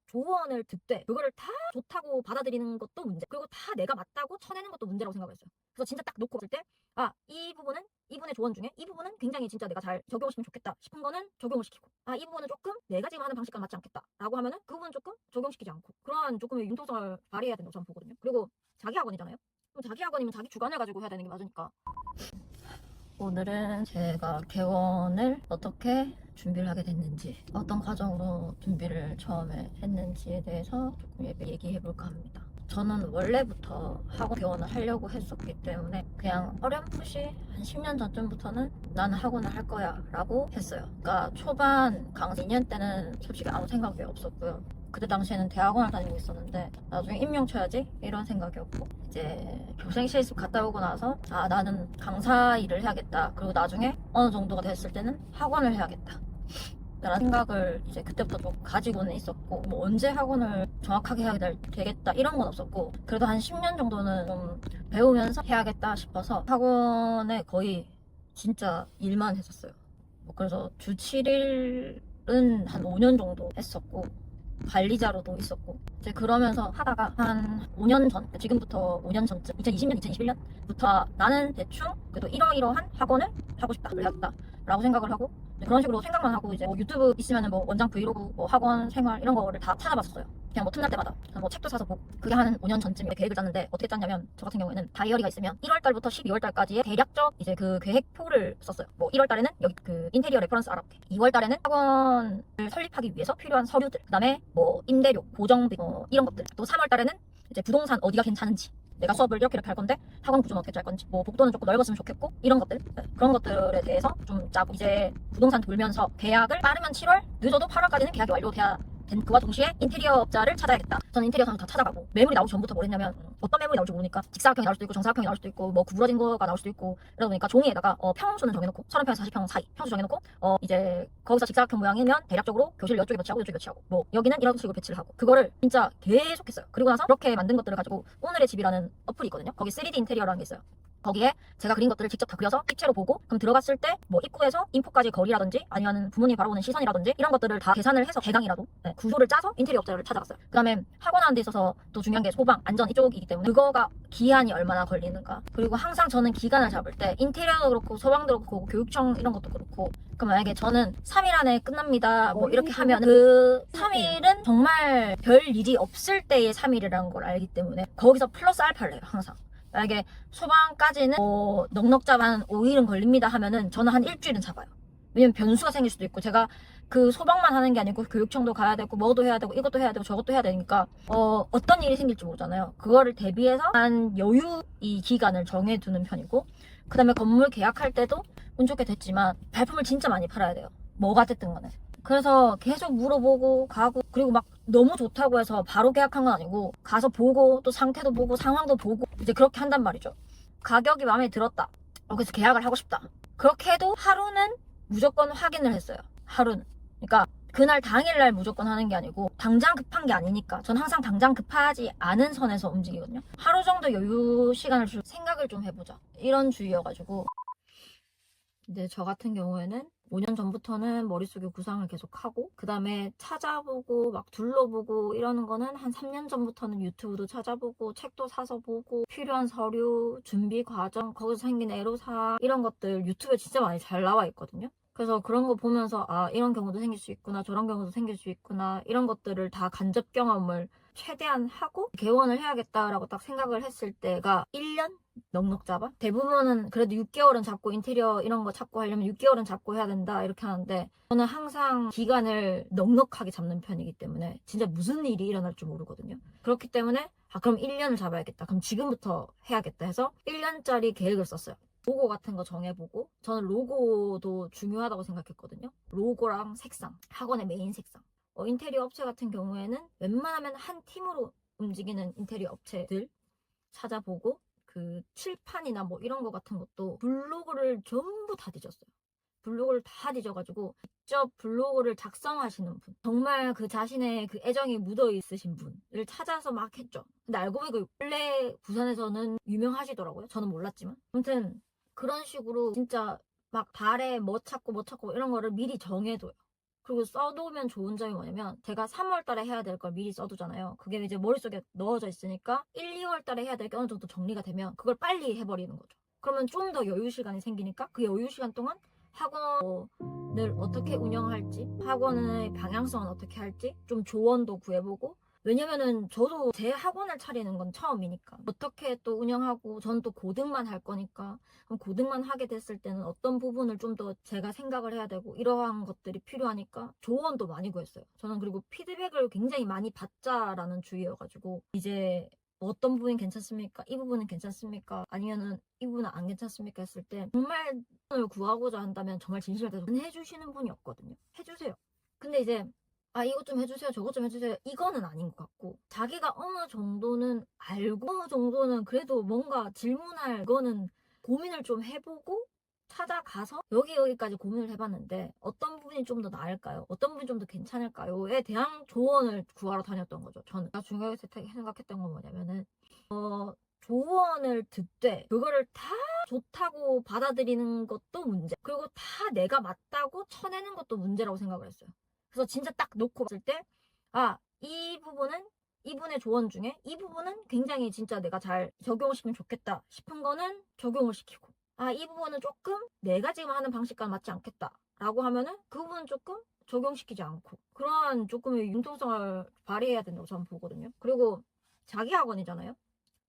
조언을 듣되 그거를 다 좋다고 받아들이는 것도 문제, 그리고 다 내가 맞다고 쳐내는 것도 문제라고 생각을 했어요. 그래서 진짜 딱 놓고 봤을 때 이 부분은 이분의 조언 중에 이 부분은 굉장히 진짜 내가 잘 적용시키면 좋겠다 싶은 거는 적용을 시키고, 이 부분은 조금 내가 지금 하는 방식과 맞지 않겠다라고 하면은 그 부분은 조금 적용시키지 않고, 그러한 조금의 융통성을 발휘해야 된다고 저는 보거든요. 그리고 자기 학원이잖아요. 그럼 자기 학원이면 자기 주관을 가지고 해야 되는 게 맞으니까. 오늘은 제가 개원을 어떻게 준비를 하게 됐는지, 어떤 과정으로 준비를 처음에 했는지에 대해서 조금 얘기해 볼까 합니다. 저는 원래부터 학원 개원을 하려고 했었기 때문에 그냥 어렴풋이 한 10년 전쯤부터는 나는 학원을 할 거야 라고 했어요. 그러니까 초반 강사 2년 때는 솔직히 아무 생각이 없었고요. 그때 당시에는 대학원을 다니고 있었는데 나중에 임용 쳐야지 이런 생각이었고, 이제 교생 실습 갔다 오고 나서 나는 강사 일을 해야겠다, 그리고 나중에 어느 정도가 됐을 때는 학원을 해야겠다 라는 생각을 이제 그때부터 좀 가지고는 있었고, 뭐 언제 학원을 정확하게 해야 되겠다 이런 건 없었고, 그래도 한 10년 정도는 좀 배우면서 해야겠다 싶어서 학원에 거의 진짜 일만 했었어요. 뭐 그래서 주 7일은 한 5년 정도 했었고, 관리자로도 있었고, 이제 그러면서 하다가 한 5년 전, 지금부터 5년 전쯤, 2020년, 2021년부터 나는 대충 그래도 이러이러한 학원을 하고 싶다, 라고 생각을 하고, 그런 식으로 생각만 하고, 이제 뭐 유튜브 있으면은 뭐 원장 브이로그, 뭐 학원 생활 이런 거를 다 찾아봤었어요. 그냥 뭐 틈날 때마다 뭐 책도 사서 보고. 그게 한 5년 전쯤에 계획을 짰는데, 어떻게 짰냐면 저 같은 경우에는 다이어리가 있으면 1월달부터 12월달까지의 대략적 이제 그 계획표를 썼어요. 뭐 1월달에는 여기 그 인테리어 레퍼런스 알아보기, 2월달에는 학원을 설립하기 위해서 필요한 서류들, 그 다음에 뭐 임대료, 고정비, 이런 것들, 또 3월달에는 이제 부동산 어디가 괜찮은지, 내가 수업을 이렇게 할 건데 학원 구조는 어떻게 짤 건지, 뭐 복도는 조금 넓었으면 좋겠고, 이런 것들, 그런 것들에 대해서 좀 짜고, 이제 부동산 돌면서 계약을 빠르면 7월, 늦어도 8월까지는 계약이 완료돼야 된, 그와 동시에 인테리어 업자를 찾아야겠다. 저는 인테리어 사무소 다 찾아가고, 매물이 나오기 전부터 뭘 했냐면, 어떤 매물이 나올지 모르니까 직사각형이 나올 수도 있고 정사각형이 나올 수도 있고 뭐 구부러진 거가 나올 수도 있고, 이러다 보니까 종이에다가 평수는 정해놓고, 30평에서 40평 사이 평수 정해놓고, 이제 거기서 직사각형 모양이면 대략적으로 교실 이쪽에 배치하고 이쪽에 배치하고, 뭐 여기는 이런 식으로 배치를 하고, 그거를 진짜 계속 했어요. 그리고 나서 그렇게 만든 것들을 가지고 오늘의 집이라는 어플이 있거든요. 거기 3D 인테리어라는 게 있어요. 거기에 제가 그린 것들을 직접 다 그려서 입체로 보고, 그럼 들어갔을 때 뭐 입구에서 인포까지 거리라든지 아니면 부모님이 바라보는 시선이라든지 이런 것들을 다 계산을 해서 대강이라도 구조를 짜서 인테리어 업자를 찾아갔어요. 그 다음에 학원하는 데 있어서 또 중요한 게 소방, 안전 이쪽이기 때문에 그거가 기한이 얼마나 걸리는가, 그리고 항상 저는 기간을 잡을 때 인테리어도 그렇고 소방도 그렇고 교육청 이런 것도 그렇고, 그럼 만약에 저는 3일 안에 끝납니다 뭐 이렇게 하면 그 3일은 정말 별 일이 없을 때의 3일이라는 걸 알기 때문에 거기서 플러스 알파를 해요 항상. 만약에 소방까지는 넉넉 잡아 한 5일은 걸립니다 하면은 저는 한 일주일은 잡아요. 왜냐면 변수가 생길 수도 있고, 제가 그 소방만 하는 게 아니고 교육청도 가야 되고 뭐도 해야 되고 이것도 해야 되고 저것도 해야 되니까 어떤 일이 생길지 모르잖아요. 그거를 대비해서 한 여유 이 기간을 정해두는 편이고, 그 다음에 건물 계약할 때도 운 좋게 됐지만 발품을 진짜 많이 팔아야 돼요. 뭐가 됐든 간에. 그래서 계속 물어보고 가고, 그리고 막 너무 좋다고 해서 바로 계약한 건 아니고 가서 보고 또 상태도 보고 상황도 보고 이제 그렇게 한단 말이죠. 가격이 마음에 들었다, 그래서 계약을 하고 싶다, 그렇게 해도 하루는 무조건 확인을 했어요. 하루는. 그러니까 그날 당일날 무조건 하는 게 아니고, 당장 급한 게 아니니까 전 항상 당장 급하지 않은 선에서 움직이거든요. 하루 정도 여유 시간을 줄 생각을 좀 해보자 이런 주의여가지고, 근데 저 같은 경우에는 5년 전부터는 머릿속에 구상을 계속 하고, 그 다음에 찾아보고 막 둘러보고 이러는 거는 한 3년 전부터는 유튜브도 찾아보고 책도 사서 보고, 필요한 서류, 준비 과정, 거기서 생긴 애로사항 이런 것들 유튜브에 진짜 많이 잘 나와 있거든요. 그래서 그런 거 보면서 이런 경우도 생길 수 있구나, 저런 경우도 생길 수 있구나, 이런 것들을 다 간접 경험을 최대한 하고 개원을 해야겠다라고 딱 생각을 했을 때가 1년? 넉넉 잡아? 대부분은 그래도 6개월은 잡고, 인테리어 이런 거 잡고 하려면 6개월은 잡고 해야 된다 이렇게 하는데, 저는 항상 기간을 넉넉하게 잡는 편이기 때문에 진짜 무슨 일이 일어날 줄 모르거든요. 그렇기 때문에 그럼 1년을 잡아야겠다, 그럼 지금부터 해야겠다 해서 1년짜리 계획을 썼어요. 로고 같은 거 정해보고, 저는 로고도 중요하다고 생각했거든요. 로고랑 색상, 학원의 메인 색상. 인테리어 업체 같은 경우에는 웬만하면 한 팀으로 움직이는 인테리어 업체들 찾아보고, 그 칠판이나 뭐 이런 거 같은 것도 블로그를 전부 다 뒤졌어요. 블로그를 다 뒤져가지고 직접 블로그를 작성하시는 분, 정말 그 자신의 그 애정이 묻어 있으신 분을 찾아서 막 했죠. 근데 알고 보니까 원래 부산에서는 유명하시더라고요. 저는 몰랐지만. 아무튼 그런 식으로 진짜 막 달에 뭐 찾고 이런 거를 미리 정해둬요. 그리고 써두면 좋은 점이 뭐냐면 제가 3월 달에 해야 될 걸 미리 써두잖아요. 그게 이제 머릿속에 넣어져 있으니까 1, 2월 달에 해야 될 게 어느 정도 정리가 되면 그걸 빨리 해버리는 거죠. 그러면 좀 더 여유 시간이 생기니까 그 여유 시간 동안 학원을 어떻게 운영할지, 학원의 방향성은 어떻게 할지 좀 조언도 구해보고, 왜냐면은 저도 제 학원을 차리는 건 처음이니까 어떻게 또 운영하고, 전 또 고등만 할 거니까 그럼 고등만 하게 됐을 때는 어떤 부분을 좀 더 제가 생각을 해야 되고 이러한 것들이 필요하니까 조언도 많이 구했어요. 저는 그리고 피드백을 굉장히 많이 받자라는 주의여가지고 이제 어떤 부분이 괜찮습니까? 이 부분은 괜찮습니까? 아니면은 이 부분은 안 괜찮습니까? 했을 때 정말 을 구하고자 한다면 정말 진심을 다해서 해주시는 분이 없거든요. 해주세요. 근데 이제 이것 좀 해주세요, 저것 좀 해주세요, 이거는 아닌 것 같고, 자기가 어느 정도는 알고 어느 정도는 그래도 뭔가 질문할 거는 고민을 좀 해보고 찾아가서 여기까지 고민을 해봤는데 어떤 부분이 좀 더 나을까요? 어떤 부분이 좀 더 괜찮을까요?에 대한 조언을 구하러 다녔던 거죠. 저는 중요하게 생각했던 건 뭐냐면은 조언을 듣되 그거를 다 좋다고 받아들이는 것도 문제, 그리고 다 내가 맞다고 쳐내는 것도 문제라고 생각을 했어요. 그래서 진짜 딱 놓고 봤을 때, 이 부분은 이분의 조언 중에 이 부분은 굉장히 진짜 내가 잘 적용시키면 좋겠다 싶은 거는 적용을 시키고, 이 부분은 조금 내가 지금 하는 방식과는 맞지 않겠다 라고 하면은 그 부분은 조금 적용시키지 않고, 그러한 조금의 융통성을 발휘해야 된다고 저는 보거든요. 그리고 자기 학원이잖아요.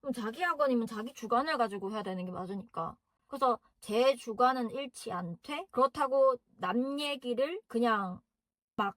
그럼 자기 학원이면 자기 주관을 가지고 해야 되는 게 맞으니까. 그래서 제 주관은 잃지 않되, 그렇다고 남 얘기를 그냥 막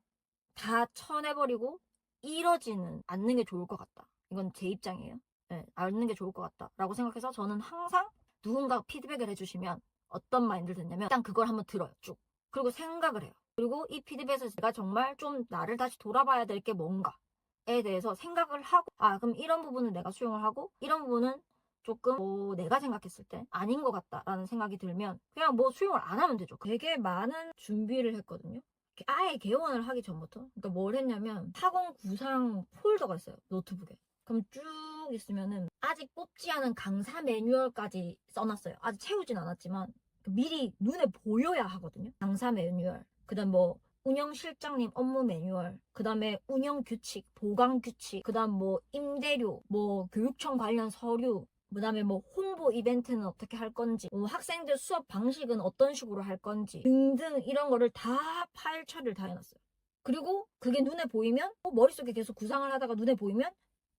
다 쳐내버리고 이러지는 않는 게 좋을 것 같다. 이건 제 입장이에요. 네, 않는 게 좋을 것 같다 라고 생각해서 저는 항상 누군가 피드백을 해주시면 어떤 마인드를 듣냐면 일단 그걸 한번 들어요, 쭉. 그리고 생각을 해요. 그리고 이 피드백에서 제가 정말 좀 나를 다시 돌아봐야 될 게 뭔가에 대해서 생각을 하고, 그럼 이런 부분은 내가 수용을 하고 이런 부분은 조금 내가 생각했을 때 아닌 것 같다라는 생각이 들면 그냥 뭐 수용을 안 하면 되죠. 되게 많은 준비를 했거든요. 아예 개원을 하기 전부터. 그러니까 뭘 했냐면 학원 구상 폴더가 있어요, 노트북에. 그럼 쭉 있으면은 아직 뽑지 않은 강사 매뉴얼까지 써놨어요. 아직 채우진 않았지만 미리 눈에 보여야 하거든요. 강사 매뉴얼, 그 다음 뭐 운영실장님 업무 매뉴얼, 그 다음에 운영 규칙, 보강 규칙, 그 다음 뭐 임대료, 뭐 교육청 관련 서류, 그 다음에 뭐 홍보 이벤트는 어떻게 할 건지, 뭐 학생들 수업 방식은 어떤 식으로 할 건지 등등 이런 거를 다 파일 처리를 다 해놨어요. 그리고 그게 눈에 보이면 머릿속에 계속 구상을 하다가 눈에 보이면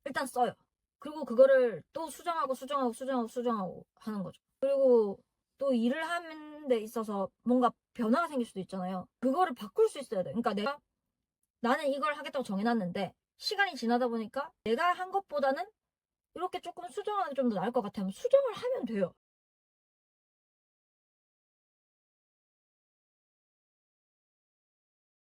일단 써요. 그리고 그거를 또 수정하고 하는 거죠. 그리고 또 일을 하는 데 있어서 뭔가 변화가 생길 수도 있잖아요. 그거를 바꿀 수 있어야 돼. 그러니까 나는 이걸 하겠다고 정해놨는데 시간이 지나다 보니까 내가 한 것보다는 이렇게 조금 수정하는 게 좀 더 나을 것 같으면 수정을 하면 돼요.